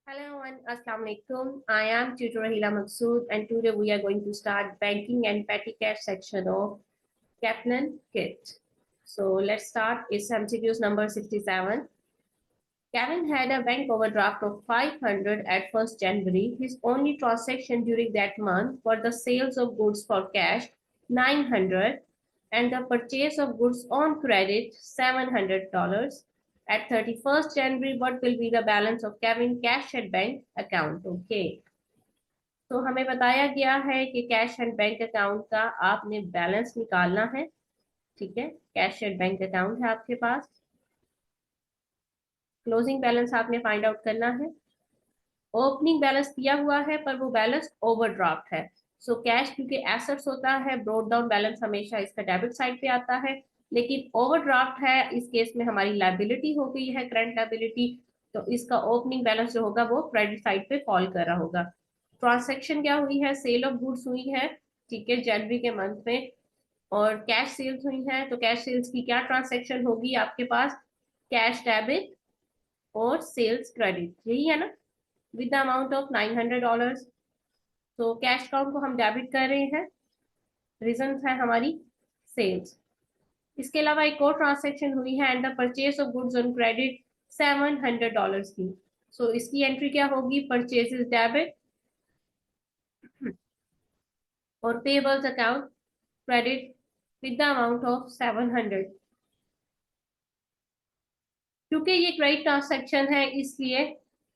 Hello and Assalamu alaikum. I am Tutor Rahila Maqsood and today we are going to start banking and petty cash section of Kaplan Kit. So let's start. It's MCQs number 67. Kevin had a bank overdraft of 500 at 1st January. His only transaction during that month were the sales of goods for cash 900 and the purchase of goods on credit $700. At 31st January, what will be the balance of Kevin cash at bank account? Okay. तो हमें बताया गया है कि cash and bank account का आपने balance निकालना है। ठीक है, कैश एंड बैंक अकाउंट है आपके पास, क्लोजिंग बैलेंस आपने फाइंड आउट करना है। ओपनिंग बैलेंस दिया हुआ है पर वो बैलेंस ओवरड्राफ्ट है। सो कैश क्योंकि एसेट्स होता है, ब्रोड डाउन बैलेंस हमेशा इसका डेबिट साइड पे आता है, लेकिन ओवरड्राफ्ट है इस केस में हमारी लायबिलिटी हो गई है, करंट लायबिलिटी, तो इसका ओपनिंग बैलेंस जो होगा वो क्रेडिट साइड पे फॉल कर रहा होगा। ट्रांसैक्शन क्या हुई है? सेल ऑफ गुड्स हुई है, ठीक है, जनवरी के मंथ में, और कैश सेल्स हुई है। तो कैश सेल्स की क्या ट्रांसैक्शन होगी आपके पास? कैश डेबिट और सेल्स क्रेडिट, यही है ना, विद द अमाउंट ऑफ $900। तो कैश अकाउंट को हम डेबिट कर रहे हैं, रीजन है हमारी सेल्स। इसके अलावा एक और ट्रांसैक्शन हुई है and the purchase of goods on credit $700 की। सो इसकी एंट्री क्या होगी? परचेजेस डेबिट और payables account credit with the amount of 700। क्योंकि ये क्रेडिट ट्रांसैक्शन है इसलिए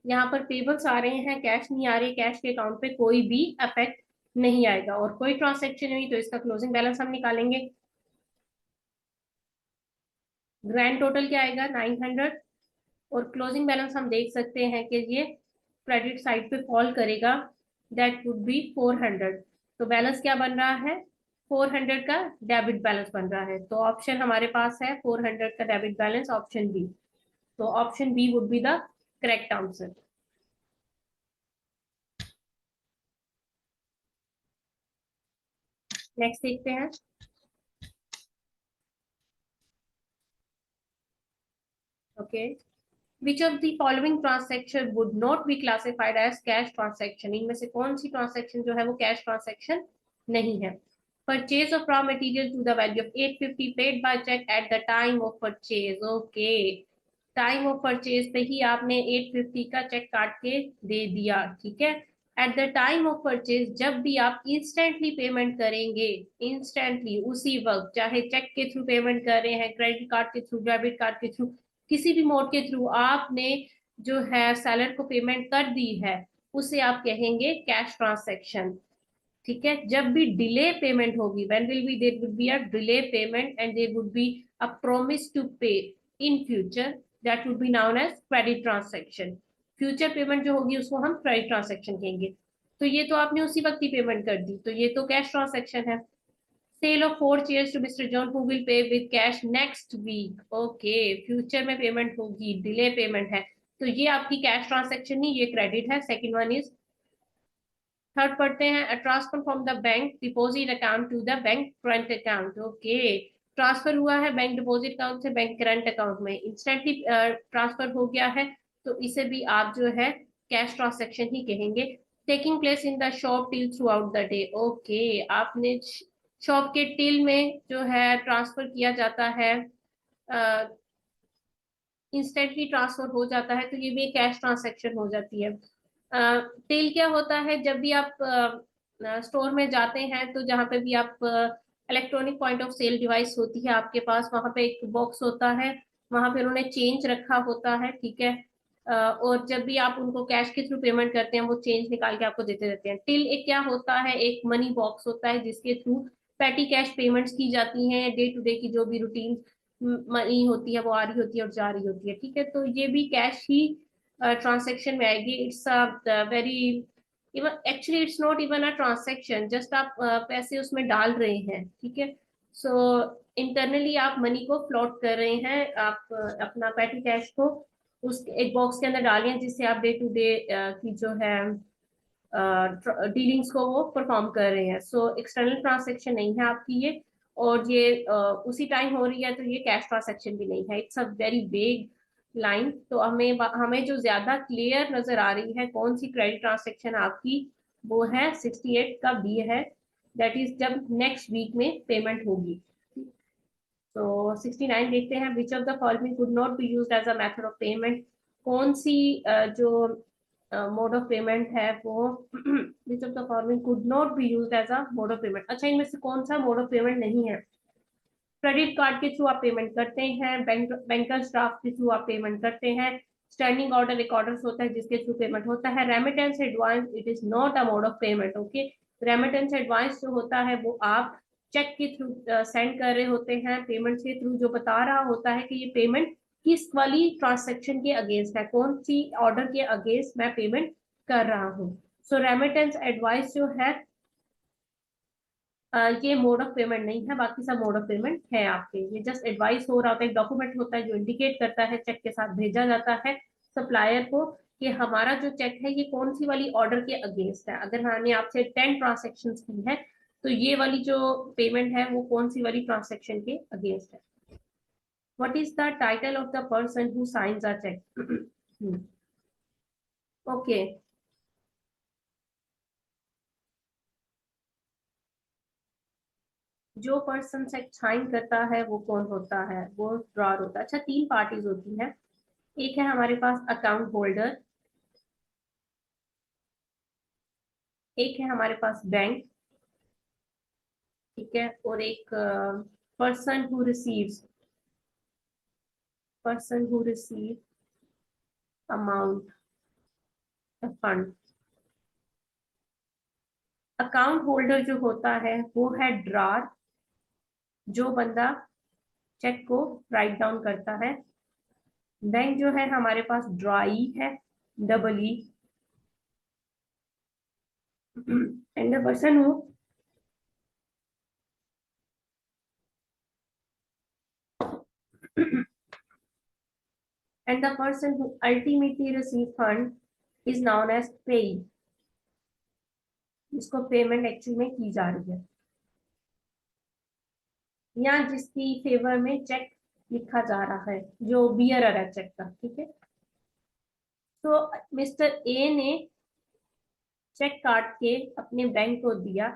यहाँ पर पेबल्स आ रहे हैं, कैश नहीं आ रही। कैश के अकाउंट पे कोई भी अफेक्ट नहीं आएगा और कोई ट्रांसैक्शन हुई तो इसका क्लोजिंग बैलेंस हम निकालेंगे। ग्रैंड टोटल क्या आएगा? 900 और क्लोजिंग बैलेंस हम देख सकते हैं कि ये क्रेडिट साइड पे फॉल करेगा, दैट वुड बी 400। तो बैलेंस क्या बन रहा है? 400 का डेबिट बैलेंस बन रहा है। तो ऑप्शन हमारे पास है 400 का डेबिट बैलेंस, ऑप्शन बी। तो option B would be the correct answer. Next देखते हैं। Okay, which of the following transaction would not be classified as cash transaction? इनमें से कौन सी ट्रांसैक्शन जो है वो कैश ट्रांसैक्शन नहीं है? Purchase of raw material to the value of 850 paid by cheque at the time of purchase. Okay, time of purchase पे ही आपने 850 का चेक काट के दे दिया, ठीक है। Eight the time of purchase, जब भी आप इंस्टेंटली पेमेंट करेंगे, इंस्टेंटली उसी वक्त, चाहे चेक के थ्रू पेमेंट कर रहे हैं, क्रेडिट कार्ड के थ्रू, डेबिट कार्ड के थ्रू, किसी भी मोड के थ्रू आपने जो है सेलर को पेमेंट कर दी है, उसे आप कहेंगे कैश ट्रांसैक्शन, ठीक है। जब भी डिले पेमेंट होगी, when will be there would be a delay payment and there would be a promise to pay in future, that would be known as credit transaction. Future payment जो होगी उसको हम credit transaction कहेंगे। तो ये तो आपने उसी वक्त ही पेमेंट कर दी, तो ये तो कैश ट्रांसैक्शन है। Sale of 4 chairs to mister John who will pay with cash next week. Okay, future में पेमेंट होगी, डिले पेमेंट है, तो ये आपकी कैश ट्रांसैक्शन नहीं, ये क्रेडिट है। सेकंड वन इज, थर्ड पढ़ते हैं, transfer from the bank deposit account to the bank current account. Okay, transfer हुआ है बैंक डिपॉजिट अकाउंट से बैंक करंट अकाउंट में, इंस्टेंटली ट्रांसफर हो गया है, तो इसे भी आप जो है कैश ट्रांसैक्शन ही कहेंगे। Taking place in the shop till through out the day. Okay, आपने शॉप के टिल में जो है ट्रांसफर किया जाता है, इंस्टेंटली ट्रांसफर हो जाता है, तो ये भी कैश ट्रांसैक्शन हो जाती है। टिल क्या होता है? जब भी आप स्टोर में जाते हैं तो जहाँ पे भी आप electronic point of sale device होती है आपके पास, वहां पे एक बॉक्स होता है, वहां पे उन्होंने चेंज रखा होता है, ठीक है। और जब भी आप उनको कैश के थ्रू पेमेंट करते हैं वो चेंज निकाल के आपको देते रहते हैं। टिल एक क्या होता है? एक मनी बॉक्स होता है जिसके थ्रू पैटी कैश पेमेंट्स की जाती हैं, डे टू डे की जो भी रूटीन मनी होती है वो आ रही होती है और जा रही होती है, ठीक है। तो ये भी कैश ही ट्रांसैक्शन में आएगी। It's very, even actually it's not even a transaction, just आप पैसे उसमें डाल रहे हैं, ठीक है। सो इंटरनली आप मनी को फ्लोट कर रहे हैं, आप अपना पैटी कैश को उस एक बॉक्स के अंदर डालिए जिससे आप डे टू डे की जो है डीलिंग्स को वो परफॉर्म कर रहे हैं। सो एक्सटर्नल ट्रांसैक्शन नहीं है आपकी ये, और ये उसी टाइम हो रही है, तो ये कैश ट्रांसैक्शन भी नहीं है। It's a very vague line, तो हमें जो ज्यादा क्लियर नजर आ रही है कौन सी क्रेडिट ट्रांजेक्शन आपकी, वो है 68 का बी है, दैट इज जब नेक्स्ट वीक में पेमेंट होगी। तो 69 देखते हैं, which of the following could not be used as a method of payment. कौन सी जो मोड ऑफ पेमेंट है वो which of the following could not be used as a mode of payment. अच्छा, इनमें से कौन सा मोड ऑफ पेमेंट नहीं है? क्रेडिट कार्ड के थ्रू आप पेमेंट करते हैं, बैंकर्स ड्राफ्ट के थ्रू आप पेमेंट करते हैं, स्टैंडिंग ऑर्डर रिकॉर्डर्स होता है जिसके थ्रू पेमेंट होता है, remittance advance it is not a mode of payment. Okay, remittance advance जो होता है वो आप चेक के थ्रू सेंड कर रहे होते हैं, पेमेंट के थ्रू जो बता रहा होता है कि ये पेमेंट किस वाली ट्रांसेक्शन के अगेंस्ट है, कौन सी ऑर्डर के अगेंस्ट मैं पेमेंट कर रहा हूँ। सो रेमिटेंस एडवाइस जो है ये मोड ऑफ पेमेंट नहीं है, बाकी सब मोड ऑफ पेमेंट है आपके। ये जस्ट एडवाइस हो रहा होता है, एक डॉक्यूमेंट होता है जो इंडिकेट करता है, चेक के साथ भेजा जाता है सप्लायर को कि हमारा जो चेक है ये कौन सी वाली ऑर्डर के अगेंस्ट है। अगर हमने आपसे 10 ट्रांजेक्शन की है तो ये वाली जो पेमेंट है वो कौन सी वाली ट्रांजेक्शन के अगेंस्ट है। What is the title of the person who signs a cheque? Okay, जो पर्सन चेक साइन करता है वो कौन होता है? वो ड्रॉर होता है। अच्छा, तीन पार्टीज होती हैं, एक है हमारे पास अकाउंट होल्डर, एक है हमारे पास बैंक, ठीक है, और एक person who receives, person who receive amount fund. Account holder जो होता है वो है ड्रॉर, जो बंदा चेक को राइट डाउन करता है। बैंक जो है हमारे पास ड्रॉई है, double E, and the person who and the person who ultimately receive fund is known as payee, जिसको पेमेंट एक्चुअल में की जा रही है या जिसकी फेवर में चेक लिखा जा रहा है, जो बियरर है चेक का, ठीक है। तो मिस्टर ए ने चेक काट के अपने बैंक को दिया,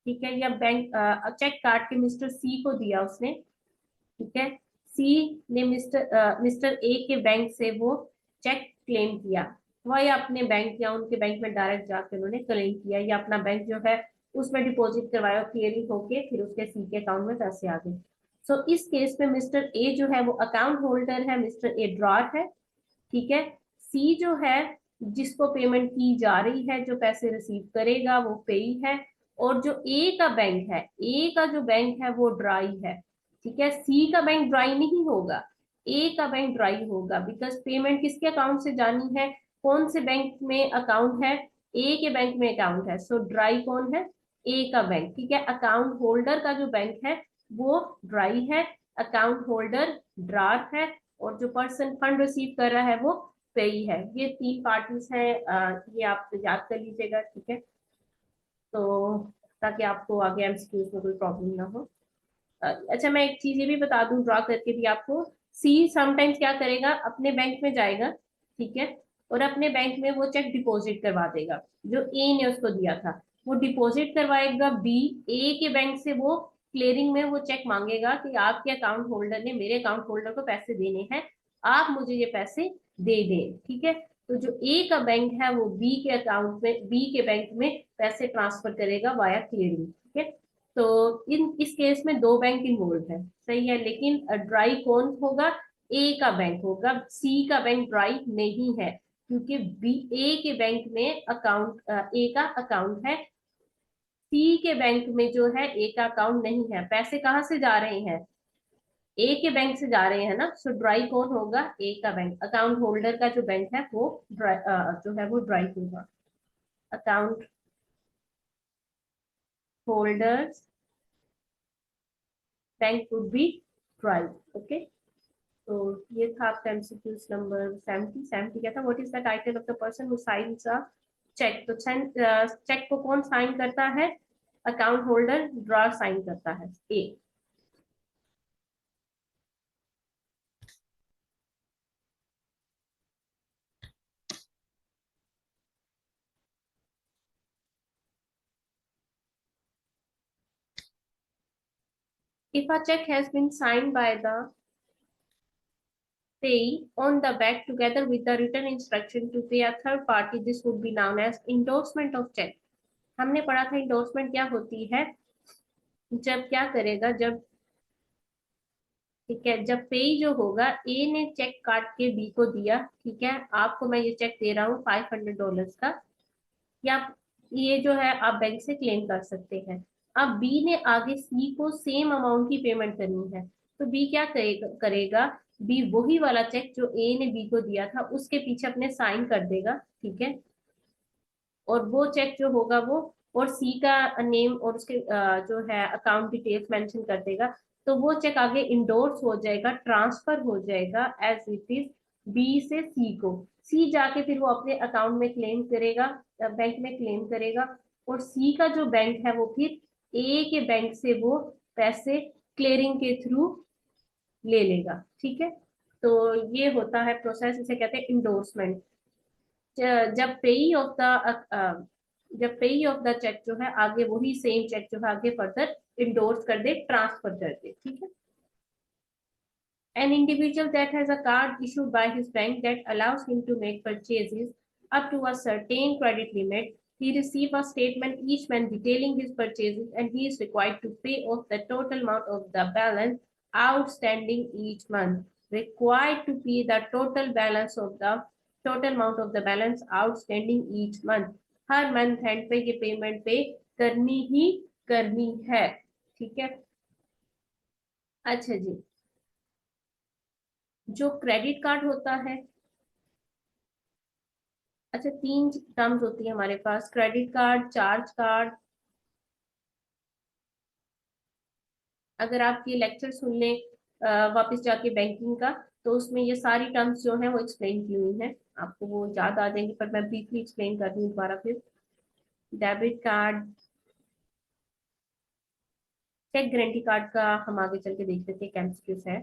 ठीक है, या बैंक चेक काट के मिस्टर सी को दिया उसने, ठीक है। सी ने मिस्टर ए के बैंक से वो चेक क्लेम किया, वह या अपने बैंक या उनके बैंक में डायरेक्ट जाकर उन्होंने क्लेम किया, या अपना बैंक जो है उसमें डिपॉजिट करवाया, क्लियरिंग होके फिर उसके सी के अकाउंट में पैसे आ गए। सो इस केस में मिस्टर ए जो है वो अकाउंट होल्डर है, मिस्टर ए ड्रॉर है, ठीक है। सी जो है जिसको पेमेंट की जा रही है, जो पैसे रिसीव करेगा वो पेई है, और जो ए का बैंक है, ए का जो बैंक है वो ड्राई है, ठीक है। सी का बैंक ड्राई नहीं होगा, ए का बैंक ड्राई होगा, बिकॉज पेमेंट किसके अकाउंट से जानी है, कौन से बैंक में अकाउंट है, ए के बैंक में अकाउंट है, सो ड्राई कौन है, ए का बैंक, ठीक है। अकाउंट होल्डर का जो बैंक है वो ड्राई है, अकाउंट होल्डर ड्रार है, और जो पर्सन फंड रिसीव कर रहा है वो पेई है। ये तीन पार्टीज हैं, ये आप याद कर लीजिएगा, ठीक है। तो ताकि आपको आगे एमसीक्यूज में कोई प्रॉब्लम ना हो। अच्छा, मैं एक चीज ये भी बता दूं ड्रा करके भी आपको, सी समटाइम्स क्या करेगा, अपने बैंक में जाएगा, ठीक है, और अपने बैंक में वो चेक डिपॉजिट करवा देगा जो ए ने उसको दिया था, वो डिपॉजिट करवाएगा बी, ए के बैंक से वो क्लियरिंग में वो चेक मांगेगा कि आपके अकाउंट होल्डर ने मेरे अकाउंट होल्डर को पैसे देने हैं, आप मुझे ये पैसे दे दें, ठीक है। तो जो ए का बैंक है वो बी के अकाउंट में, बी के बैंक में पैसे ट्रांसफर करेगा वाया क्लियरिंग, ठीक है। तो इस केस में दो बैंक इन्वॉल्व है, सही है, लेकिन ड्राई कौन होगा, ए का बैंक होगा, सी का बैंक ड्राई नहीं है, क्योंकि बी, ए के बैंक में अकाउंट, ए का अकाउंट है, सी के बैंक में जो है ए का अकाउंट नहीं है। पैसे कहाँ से जा रहे हैं, ए के बैंक से जा रहे हैं ना, सो ड्राई कौन होगा, ए का बैंक, अकाउंट होल्डर का जो बैंक है वो ड्राई, जो है वो ड्राई होगा। Account holders bank would be dry, okay. तो ये था आपका एमसीक्यूज नंबर 70। 70 क्या था, what is the title of the person who signs a cheque. तो चेक को कौन साइन करता है, अकाउंट होल्डर, ड्रॉर साइन करता है, ए। If a check has been signed by the payee on the back together with the written instruction to pay a third party, this would be known as endorsement of check. हमने पढ़ा था endorsement क्या होती है, जब क्या करेगा, जब ठीक है, जब पेई जो होगा, ए ने चेक काट के बी को दिया, ठीक है, आपको मैं ये चेक दे रहा हूँ $500 का, या ये जो है आप बैंक से क्लेम कर सकते हैं। अब बी ने आगे सी को सेम अमाउंट की पेमेंट करनी है, तो बी क्या करेगा, बी वही वाला चेक जो ए ने बी को दिया था उसके पीछे अपने साइन कर देगा, ठीक है, और वो चेक जो होगा वो, और सी का नेम और उसके जो है अकाउंट डिटेल्स मेंशन कर देगा, तो वो चेक आगे इंडोर्स हो जाएगा, ट्रांसफर हो जाएगा एज इट इज बी से सी को। सी जाके फिर वो अपने अकाउंट में क्लेम करेगा, बैंक में क्लेम करेगा, और सी का जो बैंक है वो फिर ए के बैंक से वो पैसे क्लियरिंग के थ्रू ले लेगा, ठीक है। तो ये होता है प्रोसेस, इसे कहते हैं इंडोर्समेंट। जब पेई ऑफ द जब पेई ऑफ द चेक जो है आगे वही सेम चेक जो है आगे फर्दर इंडोर्स कर दे, ट्रांसफर कर दे, ठीक है। An individual that has a card issued by his bank that allows him to make purchases up to a certain credit limit, he receives a statement each month detailing his purchases, and he is required to pay off the total amount of the balance outstanding each month. Required to pay the total amount of the balance outstanding each month. Her month end पे ये payment पे करनी ही करनी है, ठीक है। अच्छा जी, जो क्रेडिट कार्ड होता है, अच्छा तीन टर्म्स होती है हमारे पास, क्रेडिट कार्ड, चार्ज कार्ड। अगर आप ये लेक्चर सुन लें वापस जाके बैंकिंग का, तो उसमें ये सारी टर्म्स जो हैं वो एक्सप्लेन की हुई हैं, आपको वो याद आ जाएंगे, पर मैं ब्रीफली एक्सप्लेन कर रही हूँ दोबारा फिर। Debit card, cheque guarantee card का हम आगे चल के देख लेते हैं कैंसिस है।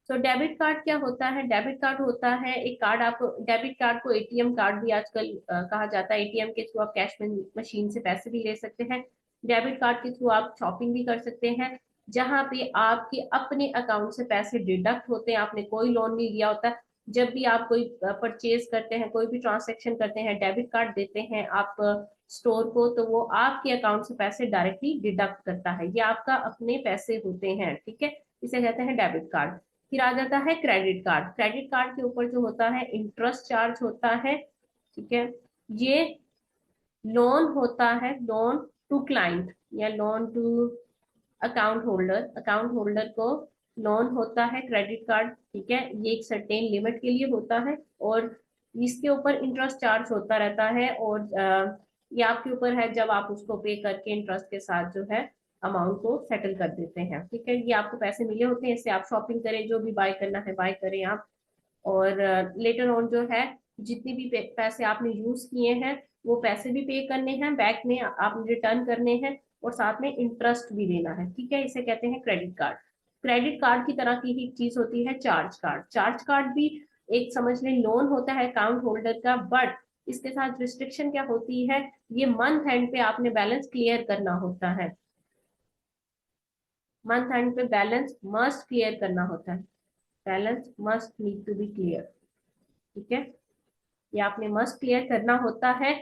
तो डेबिट कार्ड क्या होता है, डेबिट कार्ड होता है एक कार्ड, आपको डेबिट कार्ड को एटीएम कार्ड भी आजकल कहा जाता है, एटीएम के थ्रू आप कैश मशीन से पैसे भी ले सकते हैं, डेबिट कार्ड के थ्रू आप शॉपिंग भी कर सकते हैं, जहां पे आपके अपने अकाउंट से पैसे डिडक्ट होते हैं, आपने कोई लोन नहीं लिया होता। जब भी आप कोई परचेज करते हैं, कोई भी ट्रांजेक्शन करते हैं, डेबिट कार्ड देते हैं आप स्टोर को, तो वो आपके अकाउंट से पैसे डायरेक्टली डिडक्ट करता है, ये आपका अपने पैसे होते हैं, ठीक है, इसे कहते हैं डेबिट कार्ड। फिर आ जाता है क्रेडिट कार्ड, क्रेडिट कार्ड के ऊपर जो होता है इंटरेस्ट चार्ज होता है, ठीक है, ये लोन होता है, लोन टू क्लाइंट या loan to account holder, account holder को लोन होता है क्रेडिट कार्ड, ठीक है, ये एक सर्टेन लिमिट के लिए होता है, और इसके ऊपर इंटरेस्ट चार्ज होता रहता है, और ये आपके ऊपर है जब आप उसको पे करके इंटरेस्ट के साथ जो है अमाउंट को सेटल कर देते हैं, ठीक है। ये आपको पैसे मिले होते हैं, इससे आप शॉपिंग करें, जो भी बाय करना है बाय करें आप, और लेटर ऑन जो है जितनी भी पैसे आपने यूज किए हैं वो पैसे भी पे करने हैं, बैंक में आपने रिटर्न करने हैं, और साथ में इंटरेस्ट भी देना है, ठीक है, इसे कहते हैं क्रेडिट कार्ड। क्रेडिट कार्ड की तरह की ही चीज होती है चार्ज कार्ड, चार्ज कार्ड भी एक समझ लें लोन होता है अकाउंट होल्डर का, बट इसके साथ रिस्ट्रिक्शन क्या होती है, ये मंथ एंड पे आपने बैलेंस क्लियर करना होता है, मंथ एंड पे बैलेंस मस्ट क्लियर करना होता है, balance must need to be clear, ठीक है, ये आपने मस्ट क्लियर करना होता है।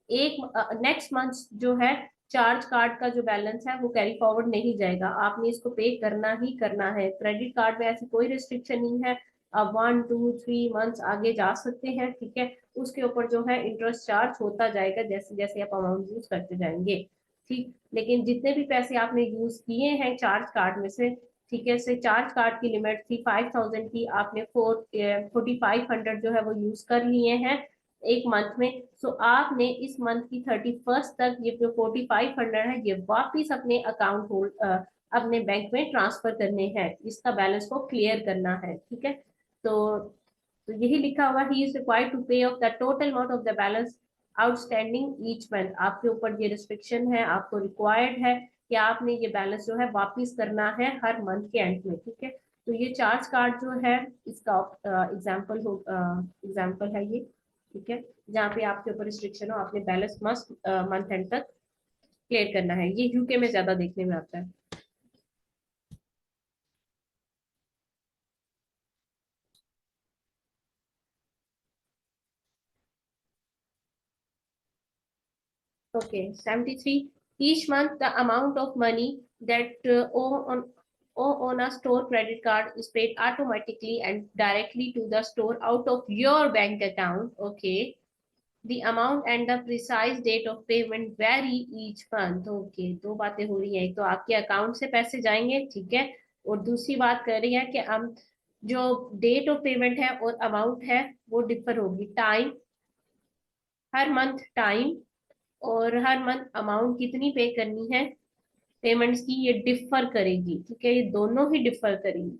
एक नेक्स्ट मंथ जो है चार्ज कार्ड का जो बैलेंस है वो कैरी फॉरवर्ड नहीं जाएगा, आपने इसको पे करना ही करना है। क्रेडिट कार्ड में ऐसी कोई रिस्ट्रिक्शन नहीं है, अब 1 2 3 मंथ्स आगे जा सकते हैं, ठीक है, उसके ऊपर जो है इंटरेस्ट चार्ज होता जाएगा जैसे जैसे आप अमाउंट यूज करते जाएंगे, ठीक। लेकिन जितने भी पैसे आपने यूज किए हैं चार्ज कार्ड में से, ठीक है, से चार्ज कार्ड की लिमिट थी 5000 की, आपने 4500 जो है वो यूज कर लिए हैं एक मंथ में, सो आपने इस मंथ की 31st तक ये जो 4500 है ये वापिस अपने अकाउंट होल्ड अपने बैंक में ट्रांसफर करने हैं, इसका बैलेंस को क्लियर करना है, ठीक है। तो यही लिखा हुआ ही इज रिक्वायर्ड टू पे of the total amount of the balance outstanding each month, आपके ऊपर ये रिस्ट्रिक्शन है, आपको रिक्वायर्ड है कि आपने ये बैलेंस जो है वापिस करना है हर मंथ के एंड में, ठीक है। तो ये चार्ज कार्ड जो है इसका एग्जाम्पल है ये, ठीक है, जहाँ पे आपके ऊपर रिस्ट्रिक्शन हो, आपने बैलेंस मस्ट मंथ एंड तक क्लियर करना है, ये यूके में ज्यादा देखने में आता है। Okay, 73. Each month, the amount of money that owe on a store credit card is paid automatically and directly to the store out of your bank account. Okay. The amount and the precise date of payment vary each month. Okay, दो बातें हो रही हैं, एक तो आपके account से पैसे जाएंगे, ठीक है, और दूसरी बात कर रही है कि हम जो डेट ऑफ पेमेंट है और अमाउंट है वो डिफर होगी। टाइम, हर मंथ टाइम, और हर मंथ अमाउंट कितनी पे करनी है पेमेंट्स की, ये डिफर करेगी, ठीक है, ये दोनों ही डिफर करेगी।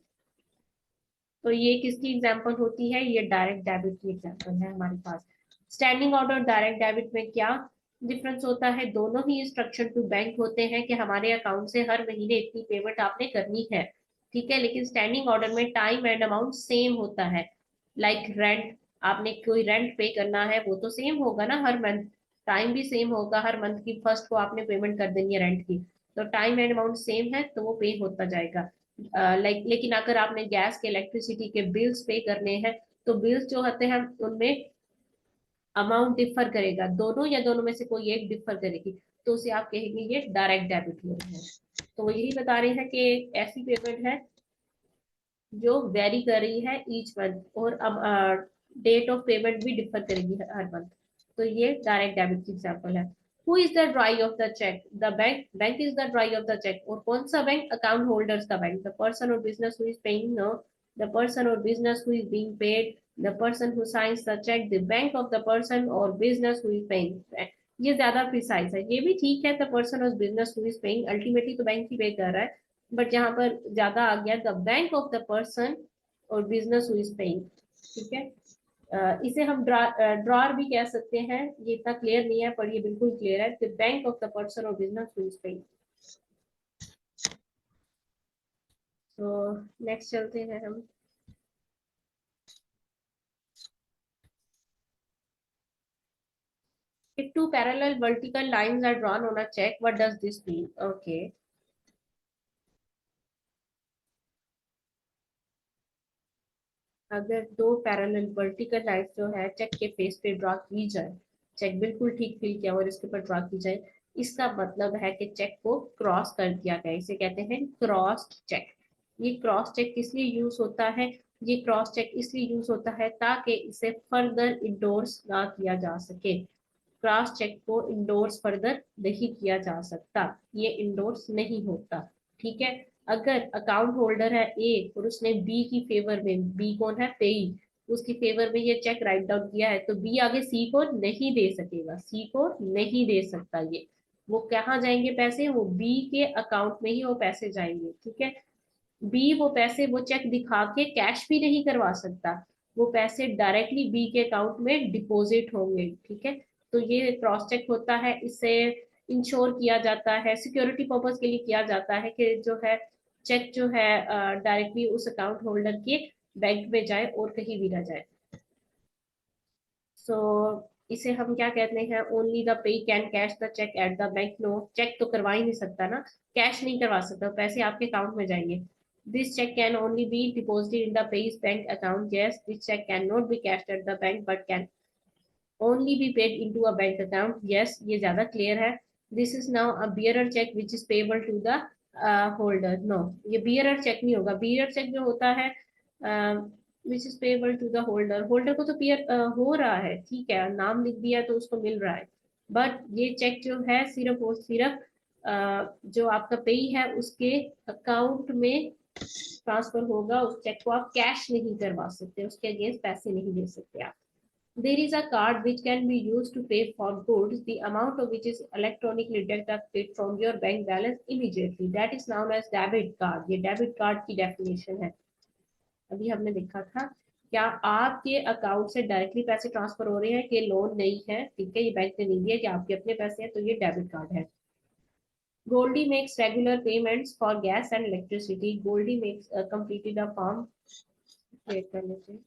तो ये किसकी एग्जांपल होती है, ये डायरेक्ट डेबिट की एग्जांपल है हमारे पास। स्टैंडिंग ऑर्डर डायरेक्ट डेबिट में क्या डिफरेंस होता है, दोनों ही इंस्ट्रक्शन टू बैंक होते हैं कि हमारे अकाउंट से हर महीने इतनी पेमेंट आपने करनी है, ठीक है, लेकिन स्टैंडिंग ऑर्डर में टाइम एंड अमाउंट सेम होता है। लाइक रेंट, आपने कोई रेंट पे करना है वो तो सेम होगा ना हर मंथ, टाइम भी सेम होगा, हर मंथ की फर्स्ट को आपने पेमेंट कर देनी है रेंट की, तो टाइम एंड अमाउंट सेम है तो वो पे होता जाएगा। लेकिन अगर आपने गैस के इलेक्ट्रिसिटी के बिल्स पे करने हैं तो बिल्स जो होते हैं उनमें अमाउंट डिफर करेगा, दोनों या दोनों में से कोई एक डिफर करेगी, तो उसे आप कहेंगे ये डायरेक्ट डेबिट में है। तो वो यही बता रहे हैं कि ऐसी पेमेंट है जो वेरी कर रही है ईच मंथ, और अब डेट ऑफ पेमेंट भी डिफर करेगी हर मंथ, तो ये डायरेक्ट डेबिट की एग्जांपल है। Who is the drawer of the cheque, the bank, bank is the drawer of the cheque, और कौन सा बैंक, अकाउंट होल्डर्स का bank, the person or business who is paying, no, the person or business who is being paid, the person who signs the cheque, the bank of the person or business who is paying. ये ज्यादा precise है, ये भी ठीक है, the person or business who is paying, ultimately तो bank ही पे कर रहा है, बट यहाँ पर ज्यादा आ गया the bank of the person or business who is paying, ठीक है। इसे हम ड्रॉर भी कह सकते हैं, ये इतना क्लियर नहीं है पर ये बिल्कुल क्लियर है, the bank of the person or business who is paying. तो नेक्स्ट चलते हैं हम। If two parallel vertical lines are drawn on a check, what does this mean? Okay. अगर दो पैरेलल वर्टिकल लाइंस जो है चेक के फेस पे ड्रा की जाए, चेक बिल्कुल ठीक फिल किया और इसके ऊपर ड्रा की जाए, इसका मतलब है कि चेक को क्रॉस कर दिया गया, इसे कहते हैं क्रॉस चेक। ये क्रॉस चेक किस लिए यूज होता है, ये क्रॉस चेक इसलिए यूज होता है ताकि इसे फर्दर इंडोर्स ना किया जा सके। क्रॉस चेक को इंडोर्स फर्दर नहीं किया जा सकता, ये इंडोर्स नहीं होता, ठीक है। अगर अकाउंट होल्डर है ए और उसने बी की फेवर में, बी कौन है, पेई, उसकी फेवर में ये चेक राइट डाउन किया है, तो बी आगे सी को नहीं दे सकेगा, सी को नहीं दे सकता ये। वो कहाँ जाएंगे पैसे, वो बी के अकाउंट में ही वो पैसे जाएंगे, ठीक है। बी वो पैसे, वो चेक दिखा के कैश भी नहीं करवा सकता, वो पैसे डायरेक्टली बी के अकाउंट में डिपॉजिट होंगे, ठीक है। तो ये क्रॉस चेक होता है, इससे इंश्योर किया जाता है, सिक्योरिटी पर्पज के लिए किया जाता है कि जो है चेक जो है डायरेक्टली उस अकाउंट होल्डर के बैंक में जाए और कहीं भी ना जाए। सो इसे हम क्या कहते हैं, only the payee can cash the cheque at the bank, no, cheque तो करवा ही नहीं सकता ना, कैश नहीं करवा सकता, पैसे आपके अकाउंट में जाएंगे। This cheque can only be deposited in the payee's bank account, yes, this cheque can not be cash at the bank but can only be paid into a bank account, yes, ये ज्यादा clear है। This is now a bearer cheque which is payable to the holder, no, ये bearer cheque नहीं होगा, bearer cheque जो होता है which is payable to the holder, holder को तो पेयर हो रहा है, ठीक है, नाम लिख दिया तो उसको मिल रहा है, बट ये चेक जो है सिर्फ और सिर्फ जो आपका पेई है उसके अकाउंट में ट्रांसफर होगा, उस चेक को आप कैश नहीं करवा सकते, उसके अगेंस्ट पैसे नहीं दे सकते आप। There is a card which can be used to pay for goods, the amount of which is electronically deducted from your bank balance immediately. That is known as debit card. ये debit card की definition है, अभी हमने देखा था। क्या आपके account से डायरेक्टली पैसे ट्रांसफर हो रहे हैं कि लोन नहीं है, ठीक है, ये बैंक ने नहीं दिया कि आपके अपने पैसे हैं, तो ये डेबिट कार्ड है। Goldie makes regular payments for gas and electricity. Goldie makes completed a form. Wait कर लेते हैं।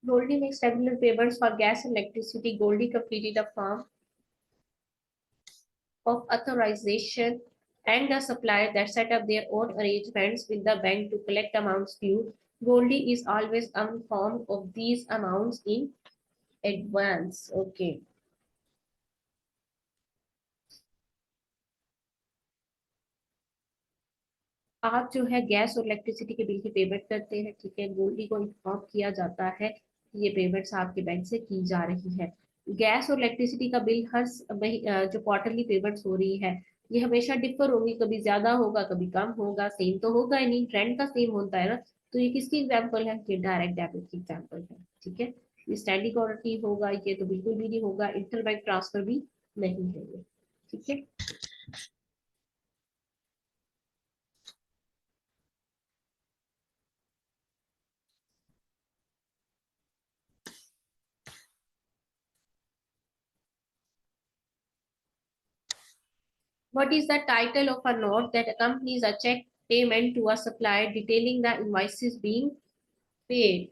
Goldie makes regular payments for gas and electricity. Goldie completed a form of authorization and the supplier that set up their own arrangements with the bank to collect amounts due. Goldie is always informed of these amounts in advance. Okay. आप जो है gas और electricity के bill की payment करते हैं, ठीक है, गोल्डी को इन्फॉर्म किया जाता है कि ये पेमेंट्स आपके बैंक से की जा रही है। गैस और इलेक्ट्रिसिटी का बिल हर जो क्वार्टरली पेमेंट्स हो रही है, ये हमेशा डिफर होगी, कभी ज्यादा होगा कभी कम होगा, सेम तो होगा ही नहीं, ट्रेंड का सेम होता है ना। तो ये किसकी एग्जाम्पल है? ये डायरेक्ट डेबिट की एग्जाम्पल है, ठीक है। ये स्टैंडिंग ऑर्डर की होगा, ये तो बिल्कुल भी नहीं होगा, इंटरबैंक ट्रांसफर भी नहीं है ये, ठीक है। What is the title of a note that accompanies a check payment to a supplier detailing the invoices being paid?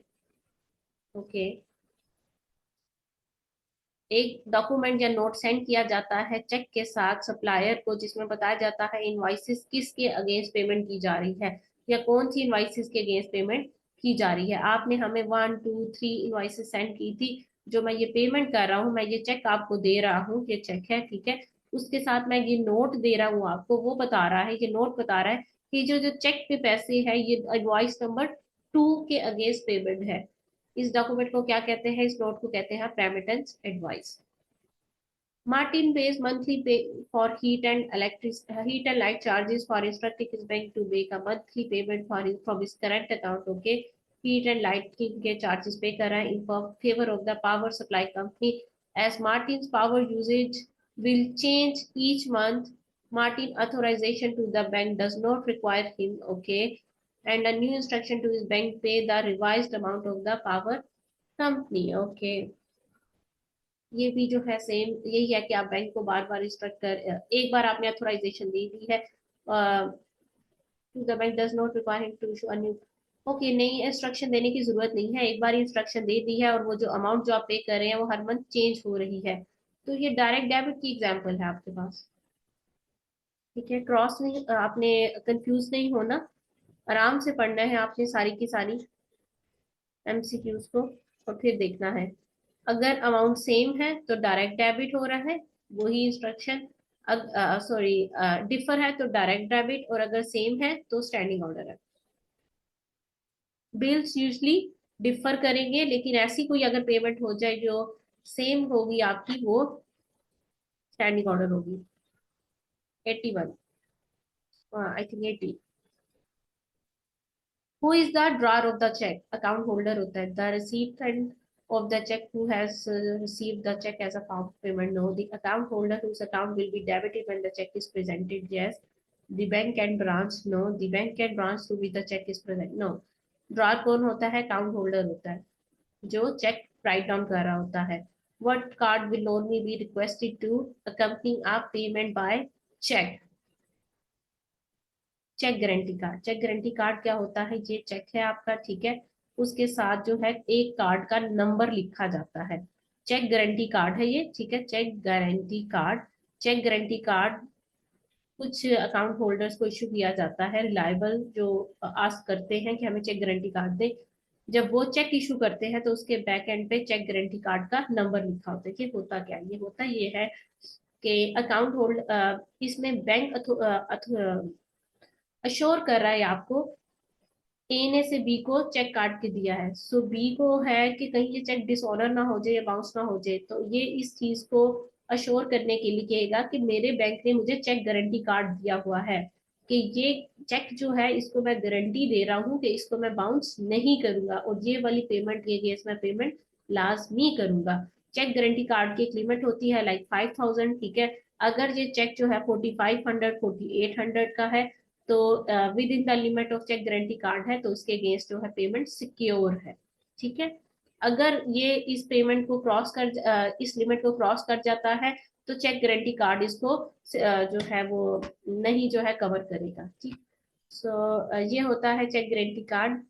Okay. एक डॉक्यूमेंट या नोट सेंड किया जाता है चेक के साथ सप्लायर को, जिसमें बताया जाता है इनवॉइसेस किसके अगेंस्ट पेमेंट की जा रही है, या कौन सी इनवॉइसेस के अगेंस्ट पेमेंट की जा रही है। आपने हमें 1 2 3 इनवॉइसेस सेंड की थी, जो मैं ये पेमेंट कर रहा हूँ, मैं ये चेक आपको दे रहा हूँ, ये चेक है, ठीक है। उसके साथ मैं ये नोट दे रहा हूँ आपको, वो बता रहा है, ये नोट बता रहा है कि जो जो चेक पे पैसे है ये इनवॉइस नंबर 2 के अगेंस्ट पेमेंट है। इस डॉक्यूमेंट को क्या कहते हैं? इस नोट को कहते हैं remittance advice. Martin pays monthly pay for heat and light charges for instructing his bank to make a monthly payment from his current account. Okay, heat and light के charges pay कर रहा है in favor of the power supply company. As Martin's power usage will change each month, Martin authorization to the bank does not require him. Okay, and a new instruction to his bank pay the revised amount of the power company. Okay. ये भी जो है same यही है कि आप bank को बार बार instruct कर, एक बार आपने अथोराइजेशन दे दी है, to the bank does not require him to issue a new. Okay, नई इंस्ट्रक्शन देने की जरूरत नहीं है, एक बार इंस्ट्रक्शन दे दी है और वो जो अमाउंट जो आप पे कर रहे हैं वो हर मंथ चेंज हो रही है। तो ये डायरेक्ट डेबिट की एग्जांपल है आपके पास, ठीक है। क्रॉस नहीं, आपने कंफ्यूज नहीं होना, आराम से पढ़ना है आपने सारी की सारी एमसीक्यूज को, और फिर देखना है। अगर अमाउंट सेम है तो डायरेक्ट डेबिट हो रहा है, वही इंस्ट्रक्शन। सॉरी, डिफर है तो डायरेक्ट डेबिट, और अगर सेम है तो स्टैंडिंग ऑर्डर है। बिल्स यूजली डिफर करेंगे, लेकिन ऐसी कोई अगर पेमेंट हो जाए जो सेम होगी आपकी, वो स्टैंडिंग ऑर्डर होगी। 81, I think 80। Who is the drawer of the check? Account holder होता है। The recipient of the check who has received the check as a form of payment. No, the account holder whose account will be debited when the check is presented. Yes. The bank and branch. No, the bank and branch to which the check is present. No. Drawer कौन होता है? Account holder होता है, जो check write down कर रहा होता है। What card will only be requested to accompany a payment by check? Cheque guarantee card. Cheque guarantee card क्या होता है? ये चेक है आपका, ठीक है, उसके साथ जो है एक कार्ड का नंबर लिखा जाता है। चेक गारंटी कार्ड है ये, ठीक है, cheque guarantee card. Cheque guarantee card कुछ अकाउंट होल्डर्स को इशू किया जाता है, रिलायबल जो आस्क करते हैं कि हमें चेक गारंटी कार्ड दे। जब वो चेक इशू करते हैं तो उसके बैक एंड पे चेक गारंटी कार्ड का नंबर लिखा होता है। ये होता क्या? ये होता ये है कि अकाउंट होल्ड इसमें बैंक अश्योर कर रहा है आपको, ए ने से बी को चेक काट के दिया है, सो बी को है कि कहीं ये चेक डिसऑनर ना हो जाए या बाउंस ना हो जाए, तो ये इस चीज को अश्योर करने के लिए कहेगा कि मेरे बैंक ने मुझे चेक गारंटी कार्ड दिया हुआ है, कि ये चेक जो है इसको मैं गारंटी दे रहा हूँ कि इसको मैं बाउंस नहीं करूंगा, और ये वाली पेमेंट के केस में पेमेंट लाजमी करूंगा। चेक गारंटी कार्ड की एक लिमिट होती है, लाइक 5000, ठीक है। अगर ये चेक जो है 4500 4800 का है, तो with in the limit of cheque guarantee card है, तो उसके अगेंस्ट जो है पेमेंट सिक्योर है, ठीक है। अगर ये इस पेमेंट को इस लिमिट को क्रॉस कर जाता है, तो चेक गारंटी कार्ड इसको जो है वो नहीं जो है कवर करेगा, ठीक। सो ये होता है cheque guarantee card.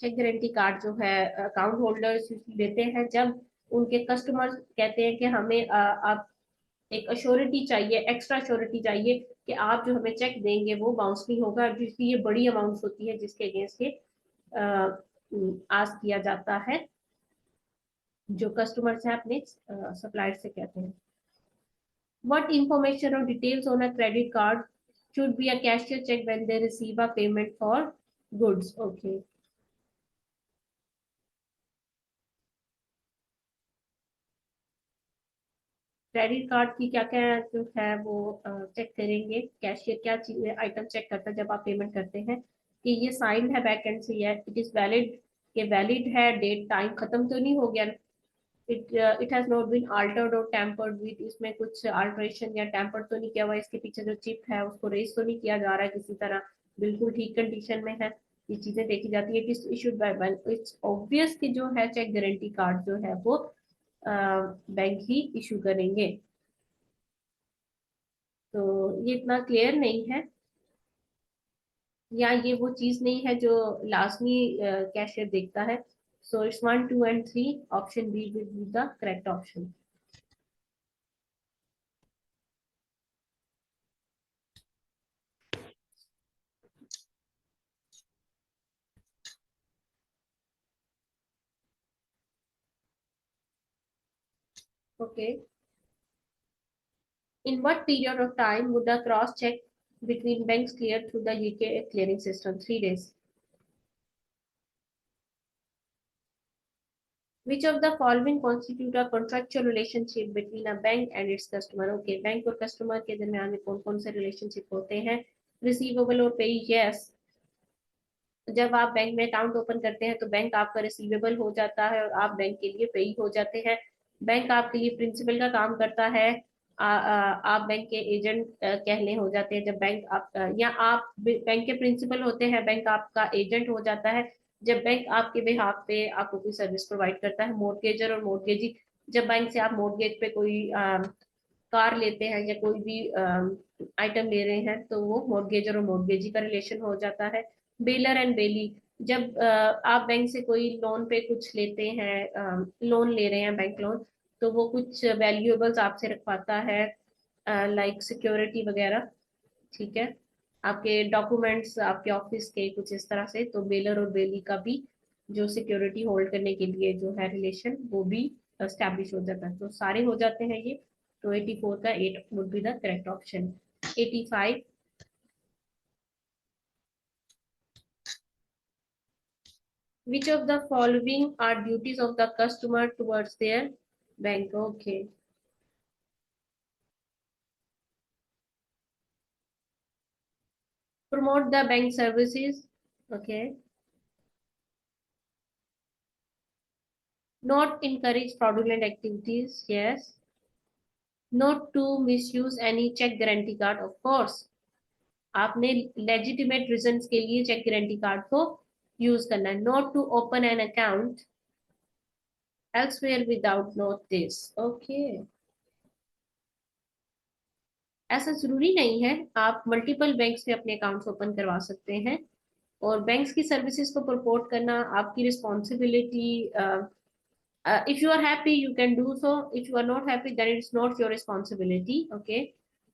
Cheque guarantee card जो है अकाउंट होल्डर्स लेते हैं जब उनके कस्टमर कहते हैं कि हमें आप एक अश्योरिटी चाहिए, एक्स्ट्रा अश्योरिटी चाहिए कि आप जो हमें चेक देंगे वो बाउंस नहीं होगा, जिसकी ये बड़ी अमाउंट होती है जिसके अगेंस्ट ये आस्क किया जाता है, जो कस्टमर्स हैं अपने सप्लायर से कहते हैं। What information or details on a credit card should be a cashier check when they receive a payment for goods? Okay. Credit card की क्या क्या जो है वो चेक करेंगे, कैशियर क्या चीज आइटम चेक करता है जब आप पेमेंट करते हैं, कि ये साइंड है बैक एंड से, या इट इज वैलिड, ये वैलिड है, डेट टाइम खत्म तो नहीं हो गया, it has not been altered और टेम्पर्ड विद, इसमें कुछ अल्टरेशन या टेम्पर्ड तो नहीं किया हुआ, इसके पीछे जो चिप है उसको रेस तो नहीं किया जा रहा है किसी तरह, बिल्कुल ठीक कंडीशन में है, ये चीजें देखी जाती है। It is issued by bank, it's obvious कि जो है चेक गारंटी कार्ड जो है वो बैंक ही इशू करेंगे। तो ये इतना क्लियर नहीं है, या ये वो चीज नहीं है जो लाजमी कैशियर देखता है। So it's 1 2 and 3, option B will be the correct option. Okay, in what period of time would the cross check between banks clear through the UK clearing system? 3 days. Which of the following constitute a contractual relationship between a bank and its customer? Okay, bank और customer के दरमियान में कौन कौन से relationship होते हैं? Receivable और pay, yes. जब आप बैंक में अकाउंट ओपन करते हैं तो बैंक आपका रिसीवेबल हो जाता है और आप बैंक के लिए पेई हो जाते हैं। बैंक आपके लिए प्रिंसिपल का काम करता है, आप बैंक के एजेंट कहने हो जाते हैं जब बैंक आप या आप बैंक के प्रिंसिपल होते हैं, बैंक आपका एजेंट हो जाता है जब बैंक आपके बिहाफ पे आपको कोई सर्विस प्रोवाइड करता है। मोर्गेजर और मोर्गेजी, जब बैंक से आप मोर्गेज पे कोई कार लेते हैं या कोई भी आइटम ले रहे हैं तो वो मोर्गेजर और मोर्गेजी का रिलेशन हो जाता है। बेलर एंड बेली, जब आप बैंक से कोई लोन पे कुछ लेते हैं, लोन ले रहे हैं बैंक लोन, तो वो कुछ वैल्यूएबल्स आपसे रखवाता है, लाइक सिक्योरिटी वगैरह, ठीक है, आपके डॉक्यूमेंट्स आपके ऑफिस के कुछ इस तरह से, तो बेलर और बेली का भी जो सिक्योरिटी होल्ड करने के लिए जो है रिलेशन वो भी एस्टेब्लिश हो जाता है। तो सारे हो जाते हैं ये, तो 84 का 8 would be the correct option. 85, which of the following are duties of the customer towards their bank? Okay. Promote the bank services. Okay. Not encourage fraudulent activities. Yes. Not to misuse any check guarantee card. Of course. आपने legitimate reasons के लिए check guarantee card को use करना है. Not to open an account elsewhere without notice. Okay. ऐसा जरूरी नहीं है, आप मल्टीपल बैंक्स में अपने अकाउंट्स ओपन करवा सकते हैं, और बैंक्स की सर्विसेज को प्रपोर्ट करना आपकी responsibility. If you are happy you can do so, if you are not happy then it's not your responsibility. Okay,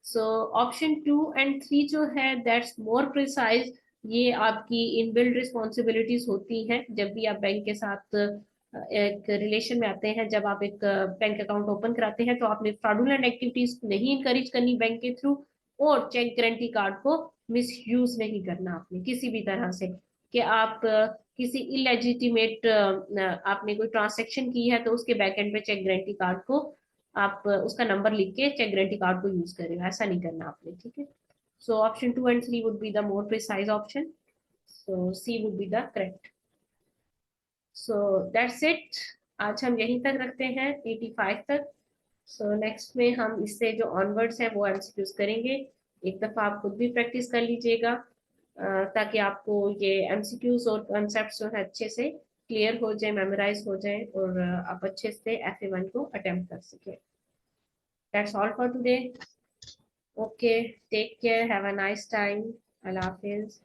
so option 2 and 3 जो है दैट्स मोर प्रिसाइज, ये आपकी इनबिल्ड रिस्पॉन्सिबिलिटीज होती हैं जब भी आप बैंक के साथ एक रिलेशन में आते हैं। जब आप एक बैंक अकाउंट ओपन कराते हैं तो आपने फ्रॉडुलेंट एक्टिविटीज नहीं इंकरेज करनी बैंक के थ्रू, और चेक गारंटी कार्ड को मिस यूज नहीं करना आपने किसी भी तरह से, कि आप किसी इलेजिटिमेट आपने कोई ट्रांजेक्शन की है तो उसके बैक एंड पे चेक गारंटी कार्ड को आप उसका नंबर लिख के चेक गारंटी कार्ड को यूज करेगा, ऐसा नहीं करना आपने, ठीक है। So option 2 and 3 would be the more precise option, so C would be the correct. So that's it, आज हम यहीं तक रखते हैं 85 तक। सो नेक्स्ट में हम इससे जो ऑनवर्ड्स हैं वो एमसीक्यूज करेंगे। एक दफा आप खुद भी प्रैक्टिस कर लीजिएगा, ताकि आपको ये एमसीक्यूज और कॉन्सेप्ट्स जो है अच्छे से क्लियर हो जाए, मेमोराइज हो जाए, और आप अच्छे से FA1 को अटेम्प्ट कर सके। That's all for today. Okay, take care, have a nice time, अल्लाह हाफिज।